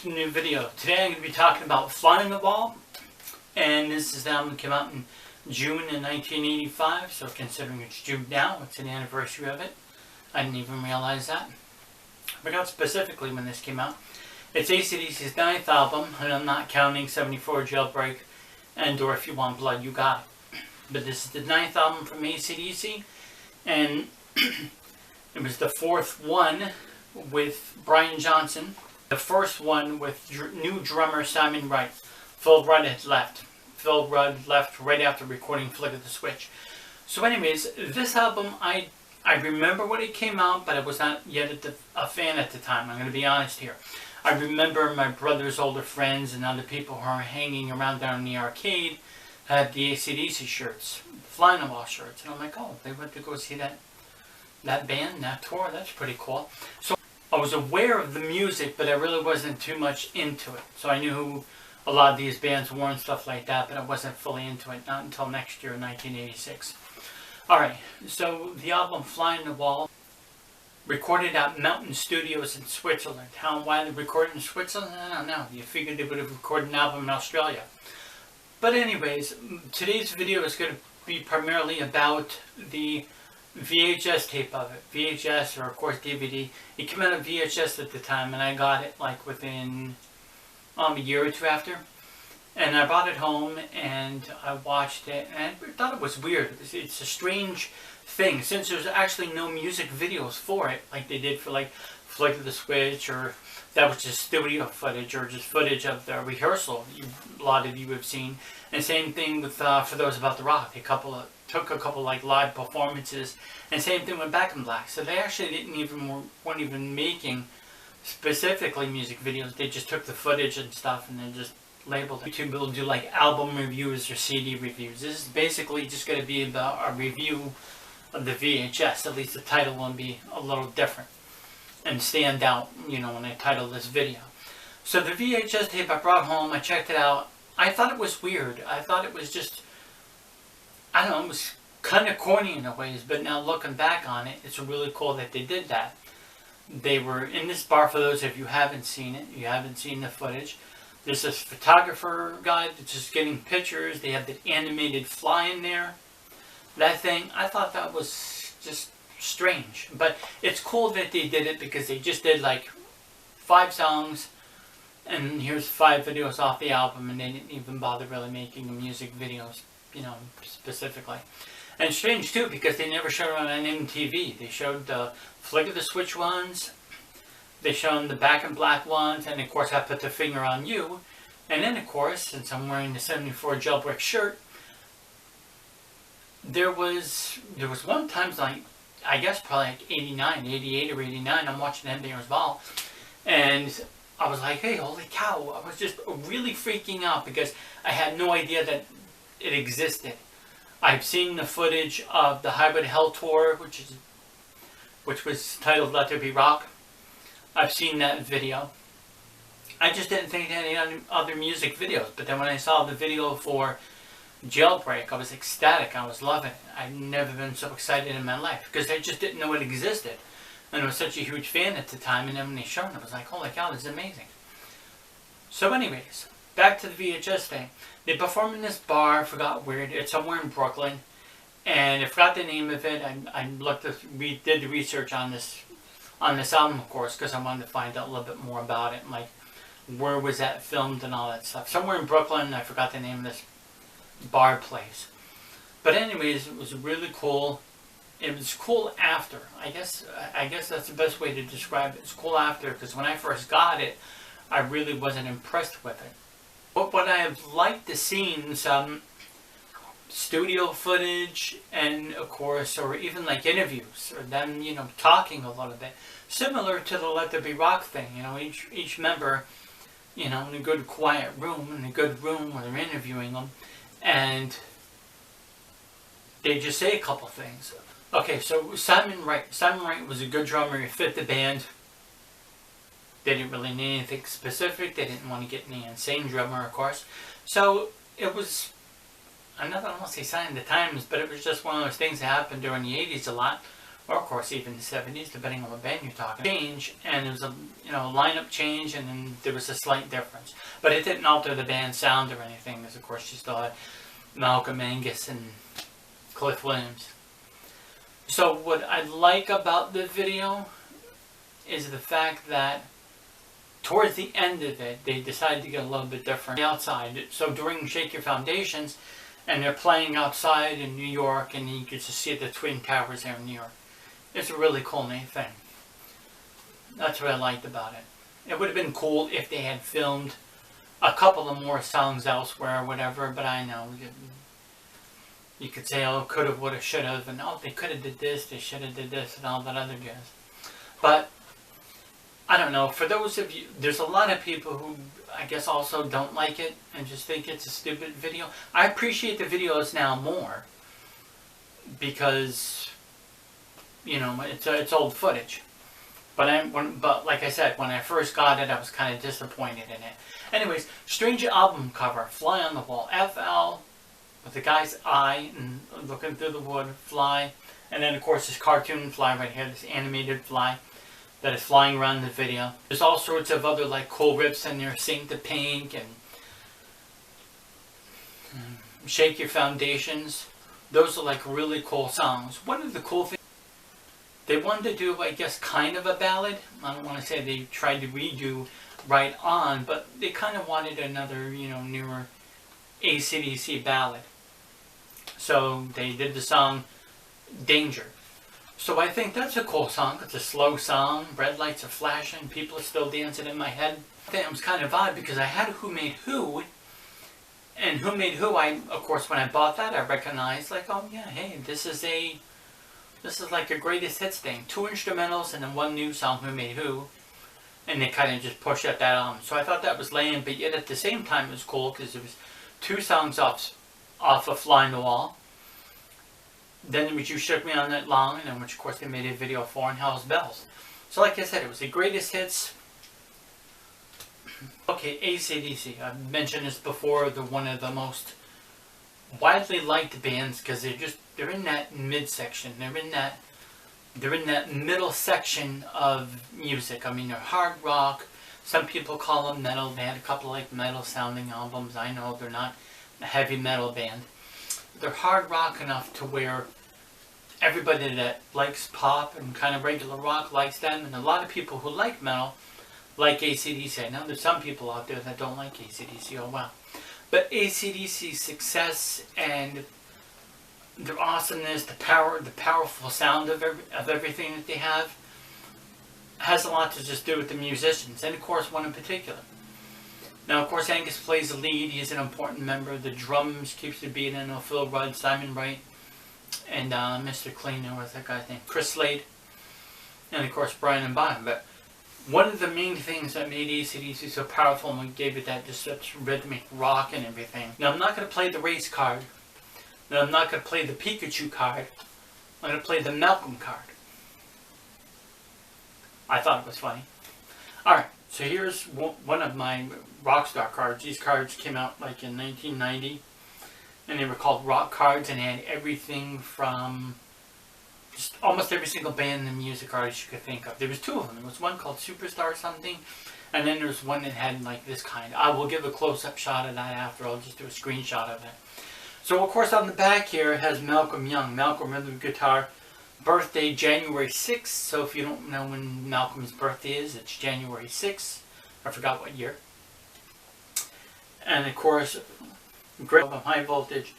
to the new video. Today I'm going to be talking about Fly on the Wall, and this is the album that came out in June in 1985, so considering it's June now, it's an anniversary of it. I didn't even realize that. I forgot specifically when this came out. It's AC/DC's 9th album, and I'm not counting 74 Jailbreak and or If You Want Blood, You Got It. But this is the 9th album from AC/DC, and it was the 4th one with Brian Johnson. The first one with new drummer Simon Wright. Phil Rudd had left. Phil Rudd left right after recording Flick of the Switch. So anyways, this album, I remember when it came out, but I was not yet a fan at the time. I'm going to be honest here. I remember my brother's older friends and other people who were hanging around down in the arcade had the AC/DC shirts, Fly on the Wall shirts. And I'm like, oh, they went to go see that band, that tour. That's pretty cool. So I was aware of the music, but I really wasn't too much into it. So I knew who a lot of these bands were and stuff like that, but I wasn't fully into it, not until next year, 1986. Alright, so the album Fly on the Wall, recorded at Mountain Studios in Switzerland. How and why they recorded in Switzerland? I don't know. You figured they would have recorded an album in Australia. But anyways, today's video is going to be primarily about the VHS tape of it. VHS, or of course DVD. It came out on VHS at the time, and I got it like within a year or two after. And I brought it home and I watched it, and I thought it was weird. It's a strange thing, since there's actually no music videos for it, like they did for like Flick of the Switch, or that was just studio footage, or just footage of the rehearsal a lot of you have seen. And same thing with For Those About the Rock. Took a couple like live performances, and same thing with Back in Black. So they actually weren't even making specifically music videos. They just took the footage and stuff and then just labeled it. YouTube will do like album reviews or CD reviews. This is basically just going to be about a review of the VHS. At least the title will be a little different and stand out, you know, when I title this video. So the VHS tape I brought home, I checked it out. I thought it was weird. I thought it was just, I don't know, it was kind of corny in a ways, but now looking back on it, it's really cool that they did that. They were in this bar, for those of you who haven't seen it, you haven't seen the footage. There's this photographer guy that's just getting pictures. They have the animated fly in there. That thing, I thought that was just strange. But it's cool that they did it, because they just did like 5 songs, and here's 5 videos off the album, and they didn't even bother really making the music videos, you know, specifically. And strange too, because they never showed it on MTV. They showed the Flick of the Switch ones, they showed the Back in Black ones, and of course I Put the Finger on You. And then of course, since I'm wearing the 74 Jailbreak shirt, there was one time, like, I guess probably like 88 or 89, I'm watching NBA's Ball, and I was like, hey, holy cow, I was just really freaking out because I had no idea that it existed. I've seen the footage of the Hybrid Hell tour, which was titled Let There Be Rock. I've seen that video. I just didn't think they had any other music videos, but then when I saw the video for Jailbreak, I was ecstatic. I was loving it. I've never been so excited in my life, because I just didn't know it existed. And I was such a huge fan at the time, and then when they showed it, I was like, holy cow, this is amazing. So anyways, back to the VHS thing. They performed in this bar, I forgot where, it's somewhere in Brooklyn, and I forgot the name of it. We did the research on this album, of course, because I wanted to find out a little bit more about it, and like, where was that filmed and all that stuff. Somewhere in Brooklyn, I forgot the name of this bar place. But anyways, it was really cool. It was cool after. I guess that's the best way to describe it. It's cool after, because when I first got it, I really wasn't impressed with it. But what I have liked to see, some studio footage, and of course, or even like interviews, or them, you know, talking a little bit, similar to the Let There Be Rock thing. You know, each member, you know, in a good quiet room, where they're interviewing them, and they just say a couple things. Okay, so Simon Wright was a good drummer. He fit the band. They didn't really need anything specific. They didn't want to get any insane drummer, of course. So it was, I don't want to say sign of the times, but it was just one of those things that happened during the 80s a lot, or of course even the 70s, depending on what band you're talking. Change, and there was a lineup change, and then there was a slight difference, but it didn't alter the band's sound or anything, because of course you still had Malcolm Angus and Cliff Williams. So what I like about the video is the fact that towards the end of it, they decided to get a little bit different outside. So during Shake Your Foundations, and they're playing outside in New York, and you get to see the Twin Towers there in New York. It's a really cool neat thing. That's what I liked about it. It would have been cool if they had filmed a couple of more songs elsewhere or whatever, but I know you could say, oh, could have, would have, should have, and oh, they could have did this, they should have did this, and all that other jazz. But I don't know, for those of you, there's a lot of people who I guess also don't like it and just think it's a stupid video. I appreciate the videos now more because, it's old footage. But like I said, when I first got it, I was kind of disappointed in it. Anyways, strange album cover, Fly on the Wall, FL with the guy's eye and looking through the wood, fly, and then of course this cartoon fly right here, this animated fly that is flying around the video. There's all sorts of other like cool rips in there, Sing to Pink and Shake Your Foundations. Those are like really cool songs. One of the cool things, they wanted to do, I guess, kind of a ballad. I don't want to say they tried to redo Right On, but they kind of wanted another, newer AC/DC ballad. So they did the song Danger. So I think that's a cool song. It's a slow song. Red lights are flashing. People are still dancing in my head. I think it was kind of odd because I had Who Made Who. And Who Made Who, of course, when I bought that, I recognized, like, oh yeah, hey, this is like a greatest hits thing. 2 instrumentals and then 1 new song, Who Made Who. And they kind of just pushed up that album. So I thought that was lame, but yet at the same time it was cool because it was 2 songs off of Fly on the Wall. Then there was You Shook Me All Night Long, and then which of course they made a video for, and Hell's Bells. So like I said, it was the greatest hits. Okay, AC/DC. I've mentioned this before. They're one of the most widely liked bands because they're in that midsection. They're in that middle section of music. I mean, they're hard rock. Some people call them metal. They had a couple like metal sounding albums. I know they're not a heavy metal band. They're hard rock enough to where everybody that likes pop and kind of regular rock likes them, and a lot of people who like metal like AC/DC. Now there's some people out there that don't like AC/DC, oh wow. But AC/DC's success and their awesomeness, the powerful sound of everything that they have has a lot to just do with the musicians, and of course one in particular. Now, of course, Angus plays the lead. He's an important member. The drums keeps the beat in. Phil Rudd, Simon Wright, and Mr. Clean. What's that guy's name? Chris Slade. And, of course, Brian and Bottom. But one of the main things that made AC/DC so powerful and gave it that just such rhythmic rock and everything. Now, I'm not going to play the race card. Now, I'm not going to play the Pikachu card. I'm going to play the Malcolm card. I thought it was funny. Alright. So here's one of my Rockstar cards. These cards came out like in 1990, and they were called rock cards, and they had everything from just almost every single band and music artist you could think of. There was 2 of them. There was one called Superstar something, and then there's one that had like this kind. I will give a close-up shot of that after. I'll just do a screenshot of it. So of course on the back here it has Malcolm Young. Malcolm rhythm guitar. Birthday January 6th, so if you don't know when Malcolm's birthday is, it's January 6th. I forgot what year. And of course, great album, High Voltage,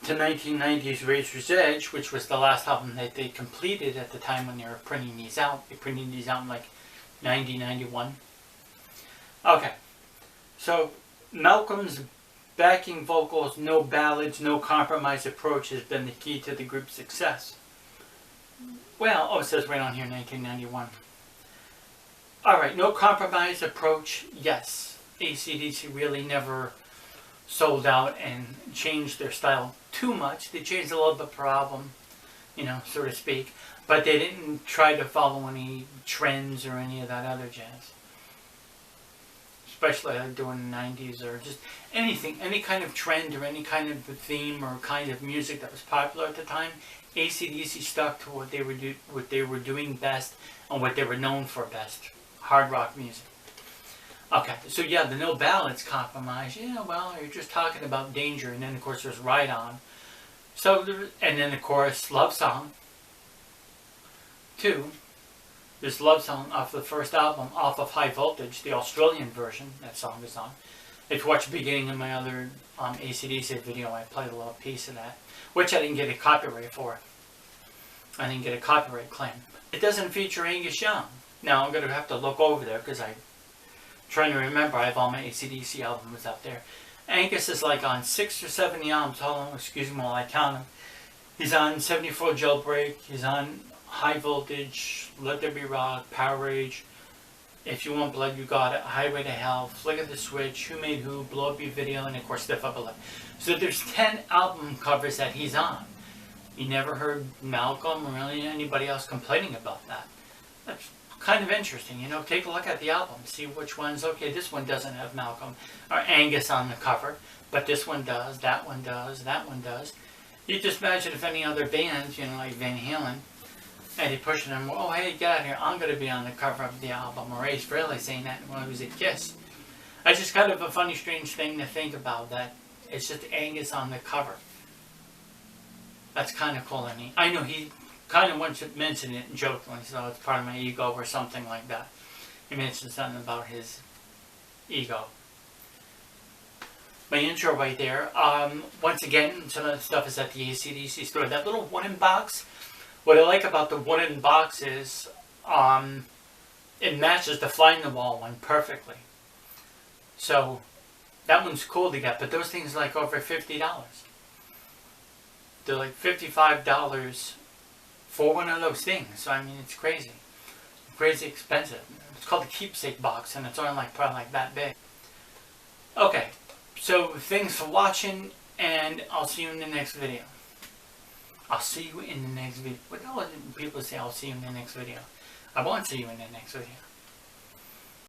to 1990's Razor's Edge, which was the last album that they completed at the time when they were printing these out. They printed these out in like 90, 91. Okay, so Malcolm's backing vocals, no ballads, no compromise approach has been the key to the group's success. Well, oh, it says right on here, 1991. Alright, no compromise approach, yes. AC/DC really never sold out and changed their style too much. They changed a little bit per album, so to speak. But they didn't try to follow any trends or any of that other jazz. especially like during the 90s, or just anything, any kind of trend or any kind of theme or kind of music that was popular at the time. AC/DC stuck to what they were doing best and what they were known for best: hard rock music. Okay, so yeah, the no ballads compromise. Yeah, well, you're just talking about danger, and then of course there's Ride On. So and then of course Love Song. 2. There's Love Song off the first album, off of High Voltage, the Australian version. That song is on. If you watch the beginning of my other AC/DC video, I played a little piece of that, which I didn't get a copyright for. I didn't get a copyright claim. It doesn't feature Angus Young. Now I'm going to have to look over there because I'm trying to remember. I have all my AC/DC albums up there. Angus is like on 6 or 7 albums. Hold on, excuse me while I count them. He's on 74 Jailbreak. He's on High Voltage, Let There Be Rock, Power Rage, If You Want Blood You Got It, Highway to Hell, Flick of the Switch, Who Made Who, Blow Up Your Video, and of course Stiff Upper Lip. So there's 10 album covers that he's on. You never heard Malcolm or really anybody else complaining about that. That's kind of interesting, you know. Take a look at the album, see which ones. Okay, this one doesn't have Malcolm or Angus on the cover, but this one does, that one does, that one does. You just imagine if any other bands, you know, like Van Halen, Eddie pushing him, oh hey, get out of here, I'm going to be on the cover of the album, or Ace Frehley saying that when he was at Kiss. It's just kind of a funny, strange thing to think about, that it's just Angus on the cover. That's kind of cool and neat. I know he kind of once mentioned it jokingly, so it's part of my ego or something like that. He mentioned something about his ego. My intro right there. Once again, some of the stuff is at the AC/DC store. That little wooden box, what I like about the wooden box is it matches the Fly in the Wall one perfectly. So that one's cool to get, but those things are like over $50. They're like $55 for one of those things. So I mean, it's crazy. Crazy expensive. It's called the keepsake box, and it's only like probably like that big. Okay, so thanks for watching, and I'll see you in the next video. I'll see you in the next video. What the hell do people say? I'll see you in the next video. I won't see you in the next video.